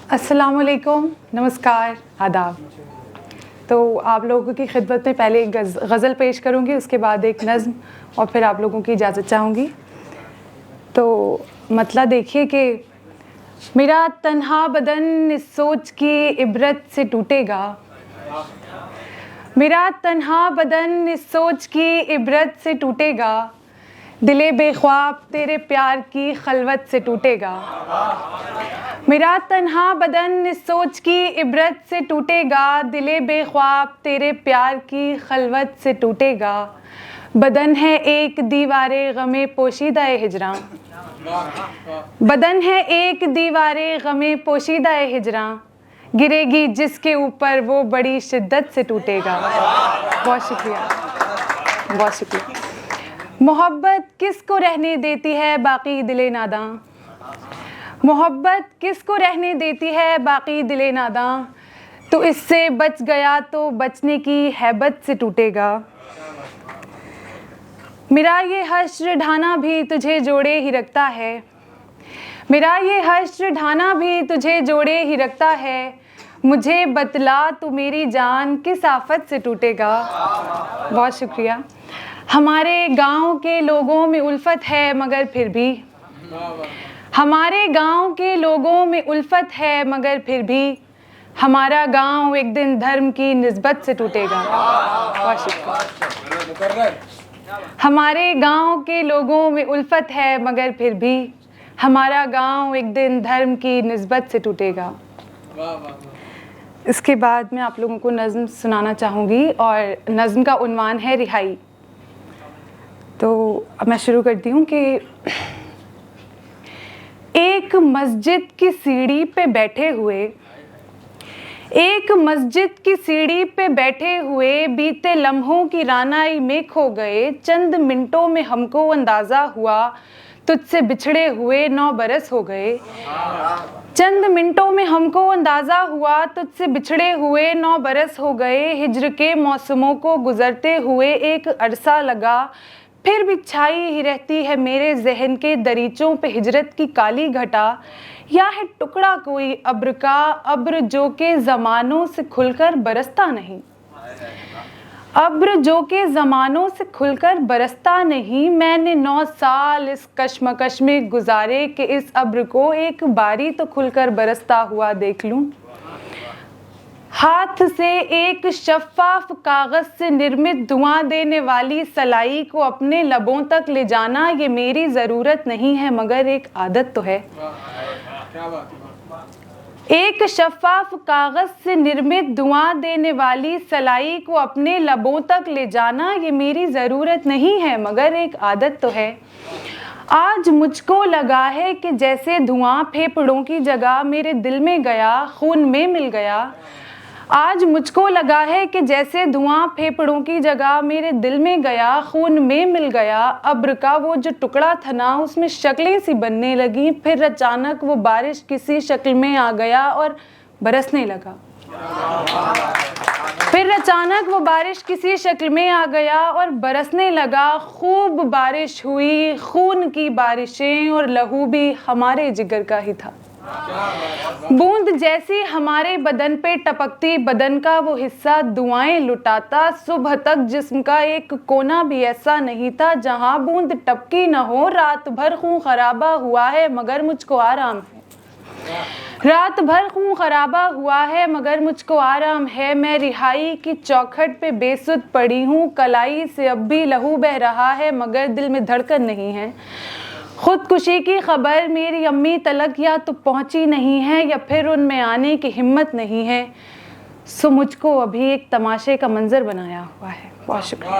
अस्सलाम वालेकुम, नमस्कार, आदाब। तो आप लोगों की खिदमत में पहले एक गज़ल पेश करूँगी, उसके बाद एक नज़्म और फिर आप लोगों की इजाज़त चाहूँगी। तो मतला देखिए कि मेरा तन्हा बदन इस सोच की इबरत से टूटेगा, मेरा तन्हा बदन इस सोच की इबरत से टूटेगा, दिले बेख्वाब तेरे प्यार की खलवत से टूटेगा। मेरा तन्हा बदन इस सोच की इबरत से टूटेगा, दिले बेख्वाब तेरे प्यार की खलवत से टूटेगा। बदन है एक दीवारे गमे पोशीदा हिजरां, बदन है एक दीवारे गमे पोशीदा हिजरां, गिरेगी जिसके ऊपर वो बड़ी शिद्दत से टूटेगा। बहुत शुक्रिया, बहुत शुक्रिया। मोहब्बत किसको रहने देती है बाकी दिले नादां, मोहब्बत किसको रहने देती है बाकी दिले नादां, तो इससे बच गया तो बचने की हैबत से टूटेगा। मेरा ये हश्र ढाना भी तुझे जोड़े ही रखता है, मेरा ये हश्र ढाना भी तुझे जोड़े ही रखता है, मुझे बतला तू मेरी जान किस आफत से टूटेगा। बहुत शुक्रिया। हमारे गांव के लोगों में उल्फत है मगर फिर भी, हमारे गांव के लोगों में उल्फत है मगर फिर भी, हमारा गांव एक दिन धर्म की निस्बत से टूटेगा। बहुत शुक्रिया। हमारे गांव के लोगों में उल्फत है मगर फिर भी, हमारा गांव एक दिन धर्म की निस्बत से टूटेगा। इसके बाद मैं आप लोगों को नज़्म सुनाना चाहूँगी और नज़्म का उन्वान है रिहाई। तो अब मैं शुरू करती हूँ कि एक मस्जिद की सीढ़ी पे बैठे हुए, एक मस्जिद की सीढ़ी पे बैठे हुए बीते लम्हों की रानाई में खो गए, चंद मिनटों में हमको अंदाज़ा हुआ तुझसे बिछड़े हुए 9 बरस हो गए, चंद मिनटों में हमको अंदाज़ा हुआ तुझसे बिछड़े हुए 9 बरस हो गए। हिज्र के मौसमों को गुज़रते हुए एक अरसा लगा, फिर भी छाई ही रहती है मेरे जहन के दरीचों पे हिजरत की काली घटा, या है टुकड़ा कोई अब्र का, अब्र जो के ज़मानों से खुलकर बरसता नहीं, अब्र जो के ज़मानों से खुलकर बरसता नहीं। मैंने 9 साल इस कश्मकश में गुजारे कि इस अब्र को एक बारी तो खुलकर बरसता हुआ देख लूं। हाथ से एक शफ़ाफ कागज़ से निर्मित धुआं देने वाली सलाई को अपने लबों तक ले जाना ये मेरी ज़रूरत नहीं है मगर एक आदत तो है। एक शफ़ाफ कागज़ से निर्मित धुआं देने वाली सलाई को अपने लबों तक ले जाना ये मेरी ज़रूरत नहीं है मगर एक आदत तो है। आज मुझको लगा है कि जैसे धुआं फेफड़ों की जगह मेरे दिल में गया, खून में मिल गया। आज मुझको लगा है कि जैसे धुआं फेफड़ों की जगह मेरे दिल में गया, खून में मिल गया। अब्र का वो जो टुकड़ा था ना, उसमें शक्लें सी बनने लगी, फिर अचानक वो बारिश किसी शक्ल में आ गया और बरसने लगा। फिर अचानक वो बारिश किसी शक्ल में आ गया और बरसने लगा। खूब बारिश हुई, खून की बारिशें, और लहू भी हमारे जिगर का ही था। बूंद जैसी हमारे बदन पे टपकती, बदन का वो हिस्सा दुआएं लुटाता। सुबह तक जिस्म का एक कोना भी ऐसा नहीं था जहां बूंद टपकी न हो। रात भर खून खराबा हुआ है मगर मुझको आराम है, रात भर खून खराबा हुआ है मगर मुझको आराम है। मैं रिहाई की चौखट पे बेसुध पड़ी हूँ, कलाई से अब भी लहू बह रहा है मगर दिल में धड़कन नहीं है। खुदकुशी की खबर मेरी अम्मी तलक या तो पहुंची नहीं है या फिर उनमें आने की हिम्मत नहीं है, सो मुझको अभी एक तमाशे का मंजर बनाया हुआ है। बहुत शुक्रिया।